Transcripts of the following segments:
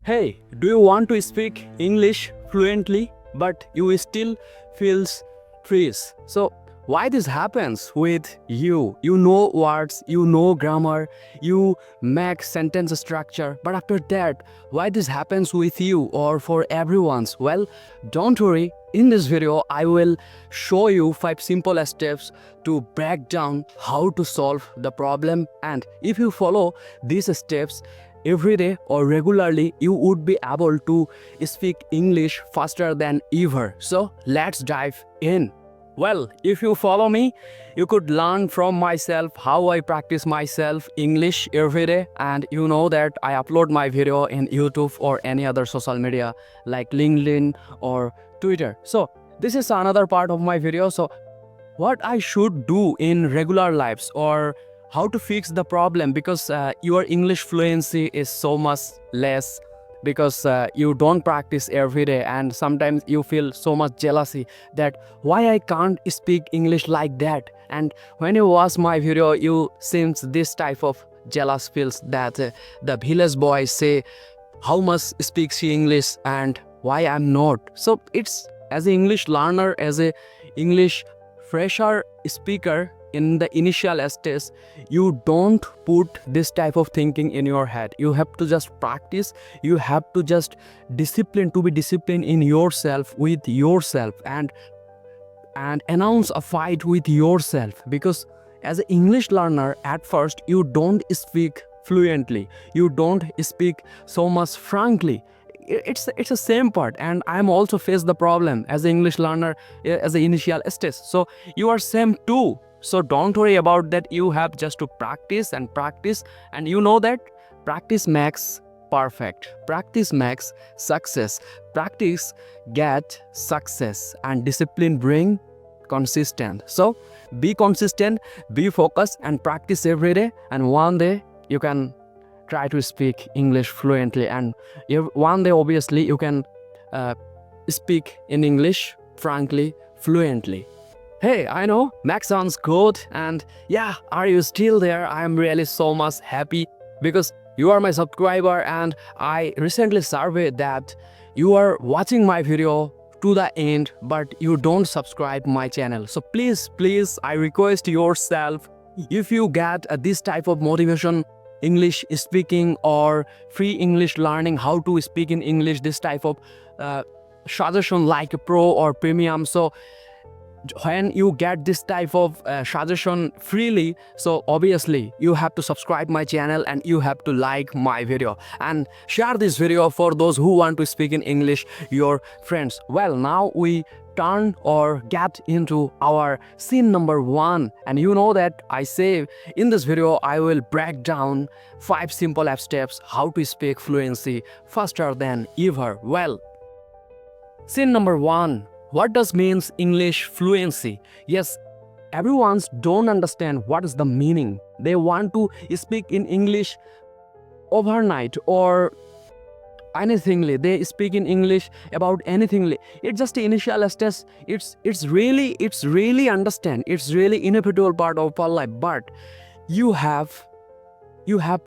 Hey, do you want to speak English fluently but you still feels freeze? So why this happens with you? You know words, you know grammar, you make sentence structure, but after that, why this happens with you or for everyone's? Well, don't worry. In this video, I will show you 5 simple steps to break down how to solve the problem, and if you follow these steps every day or regularly, you would be able to speak English faster than ever. So let's dive in. Well, if you follow me, you could learn from myself how I practice myself English every day, and you know that I upload my video in YouTube or any other social media like LinkedIn or Twitter. So this is another part of my video. So what I should do in regular lives or how to fix the problem, because your English fluency is so much less because you don't practice every day, and sometimes you feel so much jealousy that why I can't speak English like that. And when you watch my video, you seems this type of jealous feels that the village boys say how much speaks she English and why I'm not. So it's as an English learner, as a English fresher speaker in the initial stage, you don't put this type of thinking in your head. You have to just practice. You have to just be disciplined in yourself, with yourself, and announce a fight with yourself. Because as an English learner, at first you don't speak fluently, you don't speak so much frankly. It's the same part, and I'm also face the problem as an English learner as the initial stage. So you are same too. So don't worry about that. You have just to practice and practice, and you know that practice makes perfect. Practice makes success. Practice get success, and discipline bring consistent. So be consistent, be focused, and practice every day, and one day you can try to speak English fluently, and one day obviously you can speak in English frankly, fluently. Hey, I know, Max sounds good, and yeah, are you still there? I'm really so much happy because you are my subscriber, and I recently surveyed that you are watching my video to the end, but you don't subscribe my channel. So please, I request yourself, if you get this type of motivation, English speaking or free English learning, how to speak in English, this type of suggestion like pro or premium. So when you get this type of suggestion freely, so obviously you have to subscribe my channel, and you have to like my video and share this video for those who want to speak in English, your friends. Well, now we turn or get into our scene number 1, and you know that I say in this video I will break down 5 simple steps how to speak fluency faster than ever. Well, scene number 1. What does means English fluency? Yes, everyone's don't understand what is the meaning. They want to speak in English overnight or anythingly. They speak in English about anythingly. It's just the initial stage. It's really understand. It's really inevitable part of our life. But you have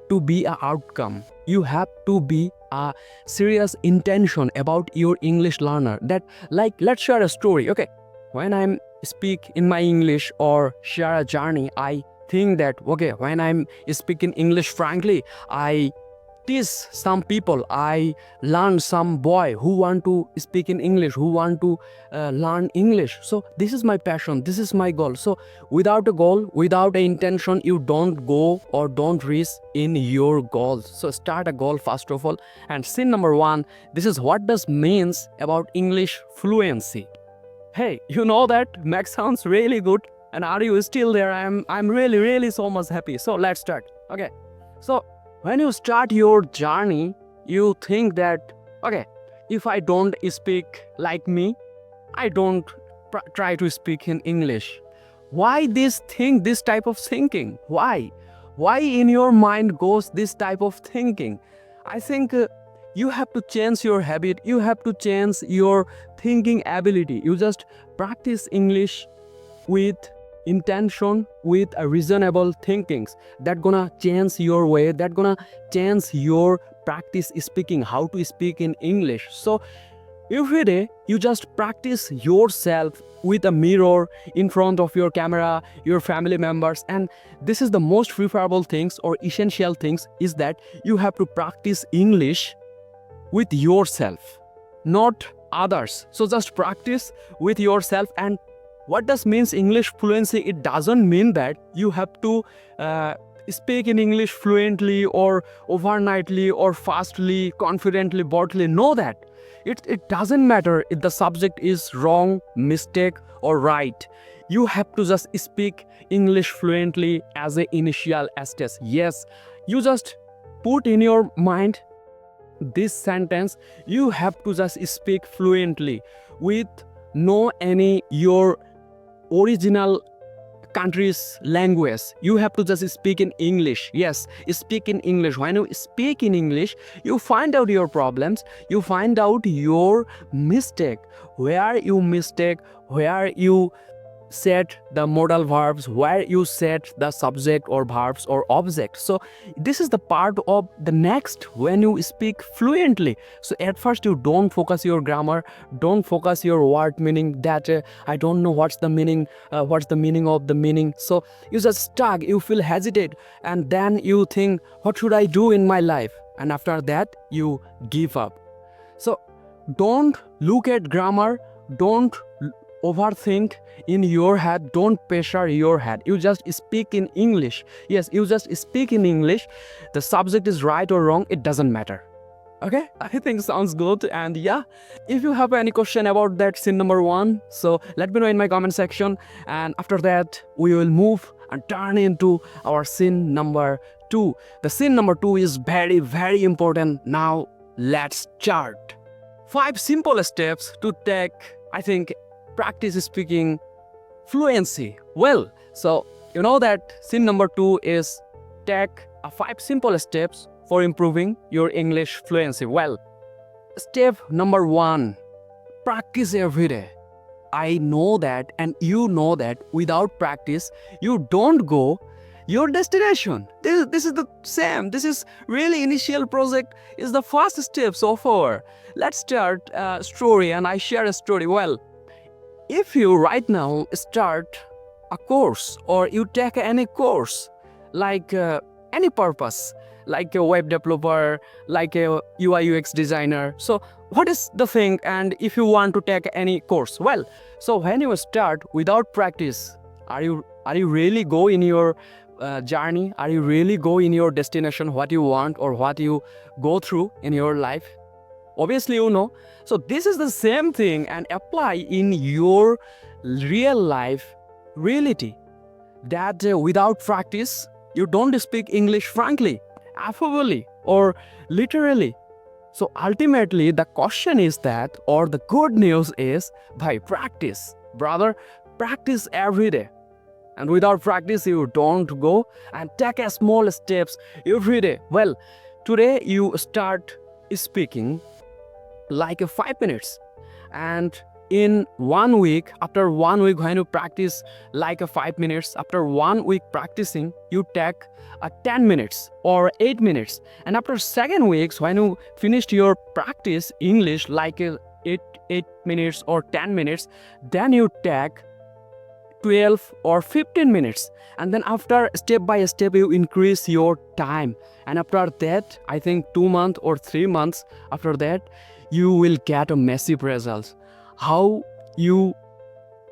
to be an outcome. You have to be a serious intention about your English learner. That, like, let's share a story. Okay, when I'm speak in my English or share a journey, I think that okay, when I'm speaking English frankly, I teach some people, I learn some boy who want to speak in English, who want to learn English. So this is my passion, this is my goal. So without a goal, without an intention, you don't go or don't reach in your goals. So start a goal first of all. And scene number 1, this is what does means about English fluency. Hey, you know that Max sounds really good, and are you still there? I'm really so much happy. So let's start. Okay, so when you start your journey, you think that, okay, if I don't speak like me, I don't try to speak in English. Why this type of thinking? Why in your mind goes this type of thinking? I think you have to change your habit. You have to change your thinking ability. You just practice English with intention, with a reasonable thinkings, that gonna change your way, that gonna change your practice speaking, how to speak in English. So every day you just practice yourself with a mirror in front of your camera, your family members, and this is the most preferable things or essential things is that you have to practice English with yourself, not others. So just practice with yourself. And what does means English fluency? It doesn't mean that you have to speak in English fluently or overnightly or fastly, confidently, boldly. Know that it doesn't matter if the subject is wrong, mistake or right. You have to just speak English fluently as an initial stage. Yes, you just put in your mind this sentence. You have to just speak fluently with no any your original country's language. You have to just speak in English. Yes, speak in English. When you speak in English, you find out your problems, you find out your mistake, where you mistake, where you set the modal verbs, where you set the subject or verbs or object. So this is the part of the next when you speak fluently. So at first you don't focus your grammar, don't focus your word meaning that I don't know what's the meaning of the meaning. So you just stuck, you feel hesitate, and then you think, what should I do in my life? And after that you give up. So don't look at grammar, don't overthink in your head, don't pressure your head. You just speak in English. Yes, you just speak in English. The subject is right or wrong, it doesn't matter. Okay, I think sounds good. And yeah, if you have any question about that scene number 1, so let me know in my comment section, and after that we will move and turn into our scene number 2. The scene number 2 is very, very important. Now let's start. 5 simple steps to take, I think, practice speaking fluency. Well, so you know that scene number 2 is take 5 simple steps for improving your English fluency. Well, step number 1, practice every day. I know that, and you know that without practice you don't go your destination. This is the same. This is really initial project is the first step so far. Let's start a story, and I share a story. Well, if you right now start a course or you take any course, like any purpose, like a web developer, like a UI UX designer, so what is the thing? And if you want to take any course, well, so when you start without practice, are you really go in your journey? Are you really go in your destination, what you want or what you go through in your life? Obviously, you know. So this is the same thing and apply in your real life reality, that without practice you don't speak English frankly, affably or literally. So ultimately the question is that, or the good news is, by practice, brother, practice every day. And without practice you don't go, and take a small steps every day. Well, today you start speaking like 5 minutes, and in 1 week, after 1 week when you practice like 5 minutes, after 1 week practicing you take 10 minutes or 8 minutes, and after 2 weeks when you finished your practice English like 8 minutes or 10 minutes, then you take 12 or 15 minutes, and then after step by step you increase your time, and after that I think 2 months or 3 months after that you will get a massive results. How you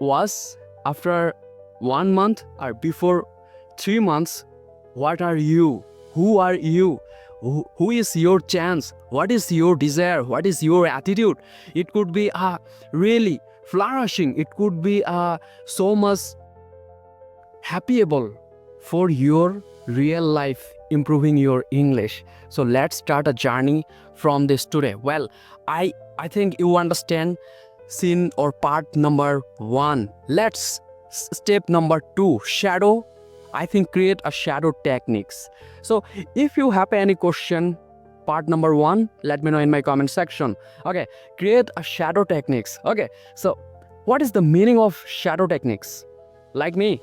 was after 1 month or before 3 months, what are you, who are you, who is your chance, what is your desire, what is your attitude. It could be really flourishing, it could be so much happyable for your real life improving your English. So let's start a journey from this today. Well, I think you understand scene or part number 1. Let's step number 2, shadow. I think create a shadow techniques. So if you have any question, part number 1, let me know in my comment section. Okay, create a shadow techniques. Okay, so what is the meaning of shadow techniques? Like me,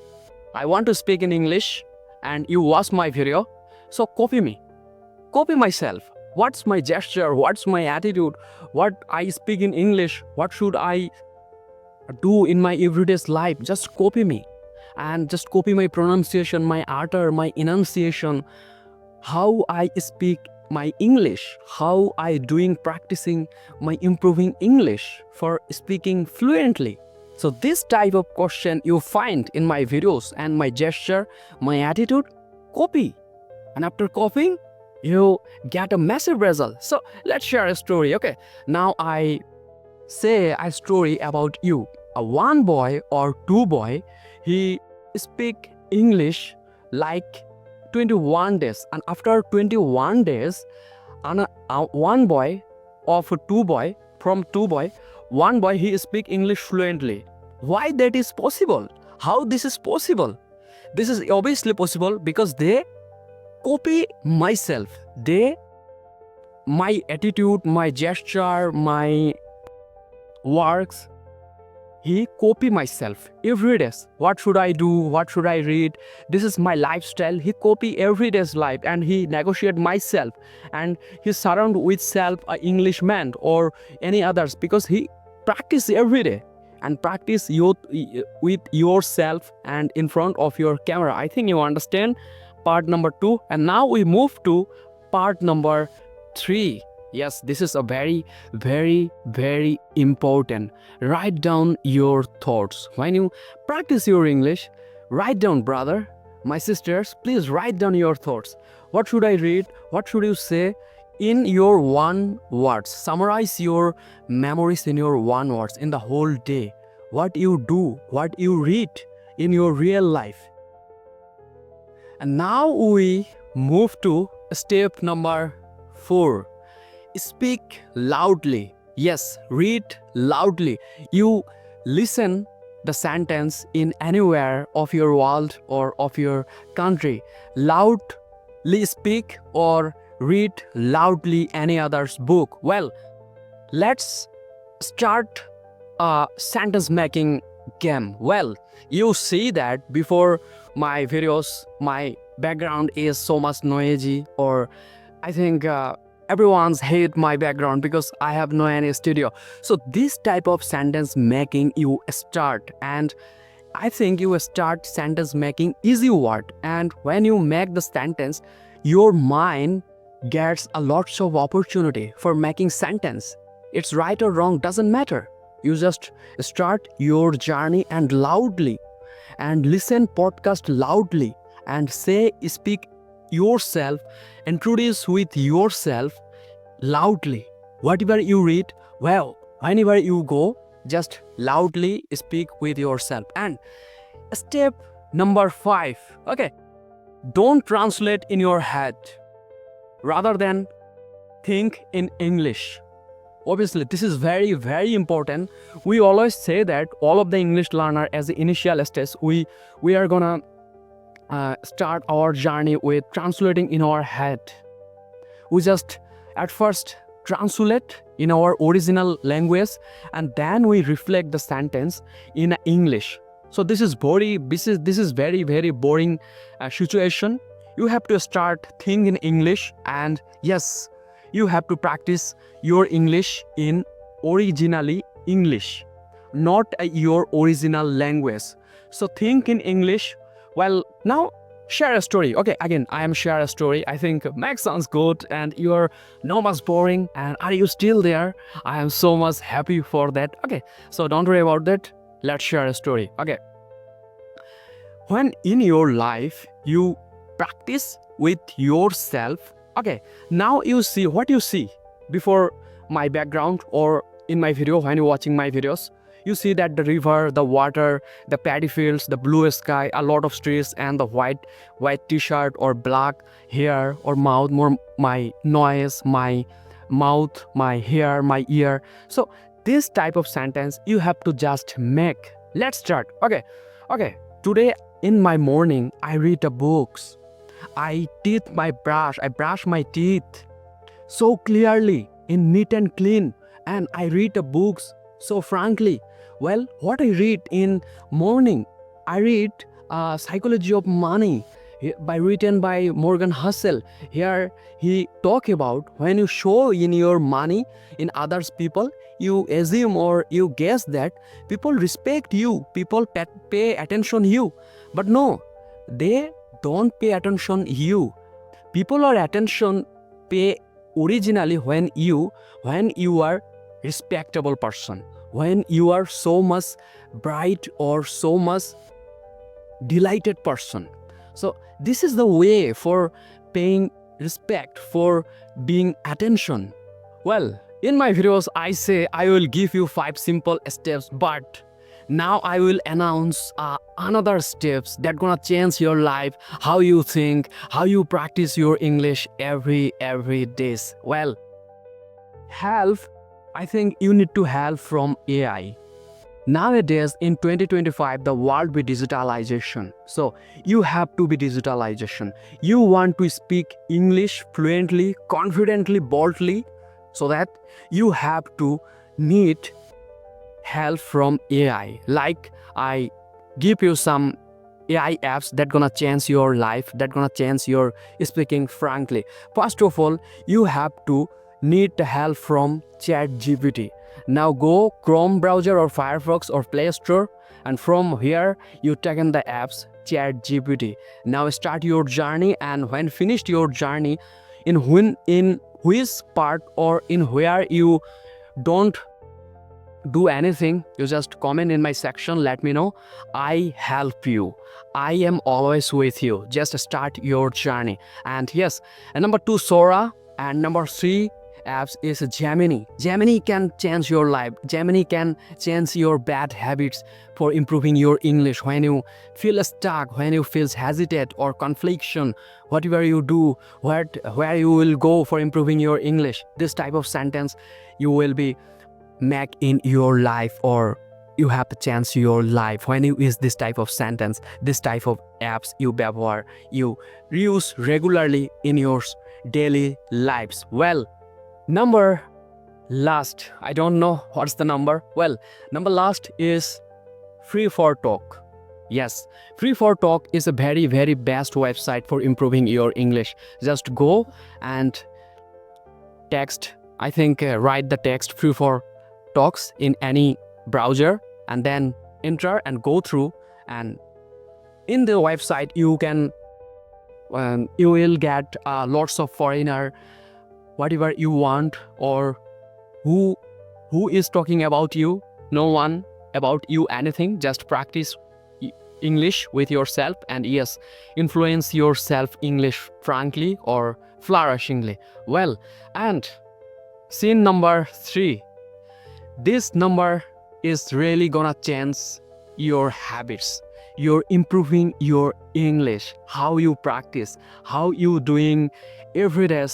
I want to speak in English and you watch my video, so copy me, copy myself. what's my gesture, what's my attitude, what I speak in English, what should I do in my everyday life. Just copy me and just copy my pronunciation, my utter, my enunciation, how I speak my English, how I doing practicing my improving English for speaking fluently. So this type of question you find in my videos, and my gesture, my attitude, copy. And after copying, you get a massive result. So let's share a story. Okay, now I say a story about you. A one boy or two boy, he speak English like 21 days, and after 21 days, one boy of two boy, from two boy, one boy, he speak English fluently. Why that is possible? How this is possible? This is obviously possible because they copy myself. They, my attitude, my gesture, my works, he copy myself every day. What should I do? What should I read? This is my lifestyle. He copy every day's life, and he negotiate myself, and he surround with self a Englishman or any others, because he practice every day and practice with yourself and in front of your camera. I think you understand part number 2, and now we move to part number 3. Yes, this is a very, very, very important. Write down your thoughts. When you practice your English, write down, brother, my sisters, please write down your thoughts. What should I read? What should you say? In your one words. Summarize your memories in your one words in the whole day. What you do, what you read in your real life. And now we move to step number 4. Speak loudly. Yes, read loudly. You listen the sentence in anywhere of your world or of your country. Loudly speak or read loudly any other's book. Well, let's start a sentence making game. Well, you see that before my videos, my background is so much noisy, or I think everyone's hate my background because I have no any studio. So this type of sentence making you start, and I think you start sentence making easy word, and when you make the sentence, your mind gets a lots of opportunity for making sentence. It's right or wrong, doesn't matter. You just start your journey and loudly, and listen podcast loudly, and speak yourself, introduce with yourself loudly. Whatever you read, well, whenever you go, just loudly speak with yourself. And step number 5, okay, don't translate in your head, rather than think in English. Obviously, this is very, very important. We always say that all of the English learner as the initial stage, we are gonna start our journey with translating in our head. We just at first translate in our original language, and then we reflect the sentence in English. So this is very very boring situation. You have to start think in English, and yes, you have to practice your English in originally English, not your original language. So think in English. Well, now share a story. Okay, again, I am share a story. I think Max sounds good, and you are no much boring. And are you still there? I am so much happy for that. Okay, so don't worry about that. Let's share a story. Okay, when in your life you practice with yourself. Okay, now you see what you see before my background or in my video. When you're watching my videos, you see that the river, the water, the paddy fields, the blue sky, a lot of streets, and the white t-shirt or black hair or mouth, more my noise, my mouth, my hair, my ear. So this type of sentence you have to just make. Let's start. Okay. Today in my morning, I read the books. I brush my teeth so clearly in neat and clean, and I read the books so frankly. Well, what I read in morning, I read psychology of money, by written by Morgan Housel. Here he talk about when you show in your money in others people, you assume or you guess that people respect you, people pay attention you, but no, they don't pay attention you. People are attention pay originally when you are respectable person, when you are so much bright or so much delighted person. So this is the way for paying respect, for being attention. Well, in my videos I say I will give you 5 simple steps, but now I will announce another steps that gonna change your life, how you think, how you practice your English every days. Well, help, I think you need to help from AI. Nowadays in 2025 the world be digitalization, so you have to be digitalization. You want to speak English fluently, confidently, boldly, so that you have to need help from AI. Like I give you some AI apps that gonna change your life, that gonna change your speaking frankly. First of all, you have to need the help from ChatGPT. Now go Chrome browser or Firefox or Play Store, and from here you take in the apps ChatGPT. Now start your journey, and when finished your journey, in which part or in where you don't do anything, you just comment in my section, let me know. I help you, I am always with you. Just start your journey. And yes, and number 2 Sora, and number 3 apps is Gemini. Gemini can change your life. Gemini can change your bad habits for improving your English. When you feel stuck, when you feel hesitate or confliction, whatever you do, where you will go for improving your English, this type of sentence you will be make in your life, or you have to change your life when you use this type of sentence. This type of apps you use regularly in your daily lives. Well, number last, I don't know what's the number. Well, number last is Free for Talk. Yes, Free for Talk is a very best website for improving your English. Just go and text, I think write the text Free for Talks in any browser, and then enter and go through, and in the website you can you will get lots of foreigner, whatever you want, or who is talking about you, no one about you anything. Just practice English with yourself, and yes, influence yourself English frankly or flourishingly. Well, and scene number 3, this number is really gonna change your habits. You're improving your English, how you practice, how you doing every day.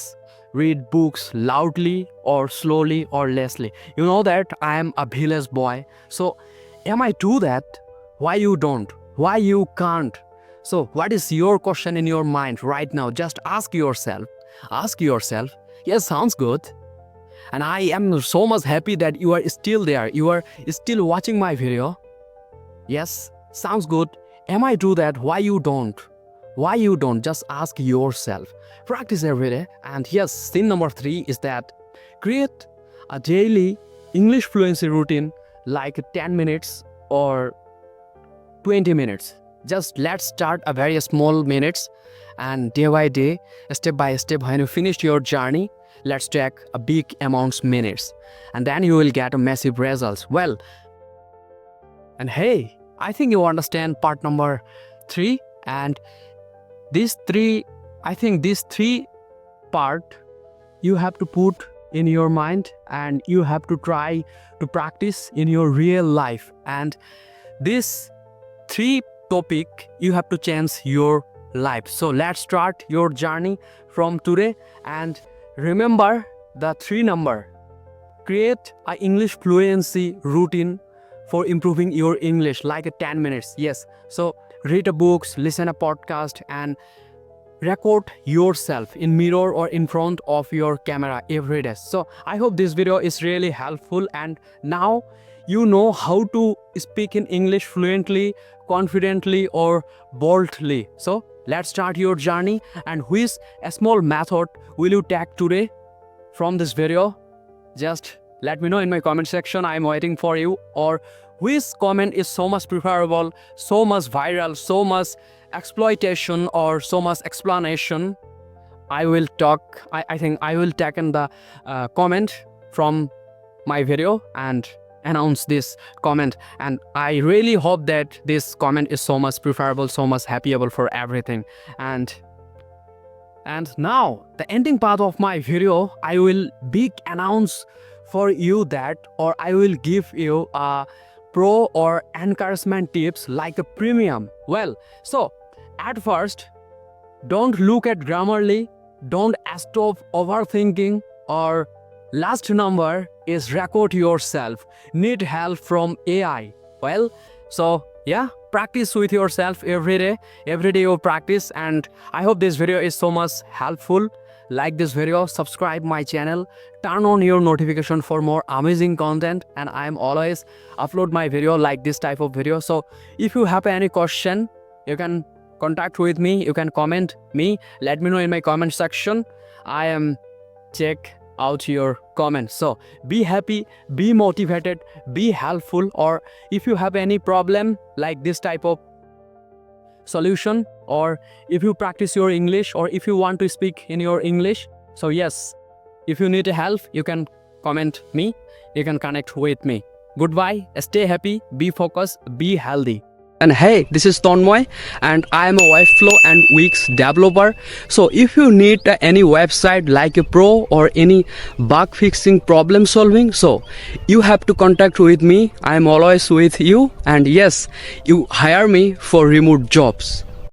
Read books loudly or slowly or lessly. You know that I am a village boy, so am I do that? Why you don't? Why you can't? So what is your question in your mind right now? Just ask yourself. Yes, sounds good. And I am so much happy that you are still there. You are still watching my video. Yes, sounds good. Am I do that? Why you don't? Why you don't? Just ask yourself. Practice every day. And yes, scene number 3 is that create a daily English fluency routine, like 10 minutes or 20 minutes. Just let's start a very small minutes, and day by day, step by step, when you finish your journey, let's take a big amounts minutes, and then you will get a massive results. Well, and hey, I think you understand part number 3, and these 3, I think these 3 part you have to put in your mind, and you have to try to practice in your real life. And this 3 topic you have to change your life. So let's start your journey from today, and remember the 3 number. Create an English fluency routine for improving your English, like 10 minutes. Yes, so read a books, listen a podcast, and record yourself in mirror or in front of your camera every day. So I hope this video is really helpful, and now you know how to speak in English fluently, confidently, or boldly. So let's start your journey. And which a small method will you take today from this video? Just let me know in my comment section. I'm waiting for you. Or which comment is so much preferable, so much viral, so much exploitation, or so much explanation? I will talk. I think I will take in the comment from my video and announce this comment. And I really hope that this comment is so much preferable, so much happyable for everything. And now the ending part of my video, I will big announce for you that, or I will give you a pro or encouragement tips like a premium. Well, so at first, don't look at Grammarly, don't stop overthinking, or last number is record yourself. Need help from AI. Well, so yeah, practice with yourself every day you practice. And I hope this video is so much helpful. Like this video, subscribe my channel, turn on your notification for more amazing content, and I am always upload my video like this type of video. So if you have any question, you can contact with me, you can comment me, let me know in my comment section. I am check out your comments. So be happy, be motivated, be helpful. Or if you have any problem like this type of solution, or if you practice your English, or if you want to speak in your English, so yes, if you need help, you can comment me, you can connect with me. Goodbye, stay happy, be focused, be healthy. And hey, this is Tonmoy, and I am a Webflow and Wix developer. So if you need any website like a pro or any bug fixing, problem solving, so you have to contact with me. I am always with you. And yes, you hire me for remote jobs.